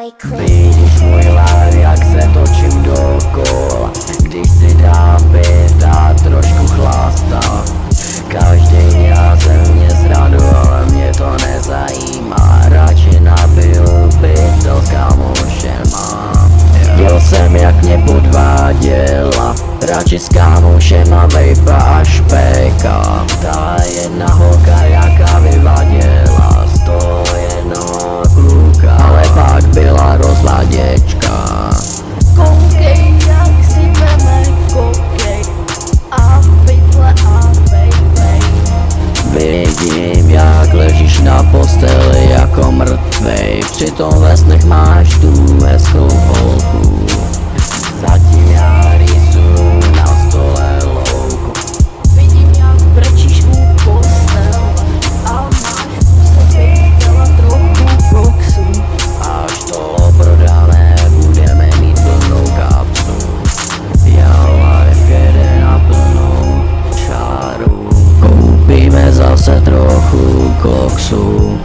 Vidíš můj live, jak se točím dokola, když si dám pít a trošku chlasta. Každý dňa se mě zradu, ale mě to nezajímá. Radši nabiju pytel s kámošema. Viděl jsem, jak mě podváděla, radši s kámošema vejpa a špejka. Ta jedna holka, jaká vyvaděla z toho jednoho kluka, ale pak byla rozvaděčka. Koukej, jak si veme, koukej a pytle a vejpej. Vidím, jak ležíš na posteli jako mrtvej, přitom ve snech máš tu hezkou holku. Zatím já rýsuju na stole louku. Vidím, jak brečíš u postele a máš v sobě těla trochu koksu. Až to prodáme, budeme mít plnou kapsu. Já life jede na plnou čáru. Koupíme zase trochu koksu.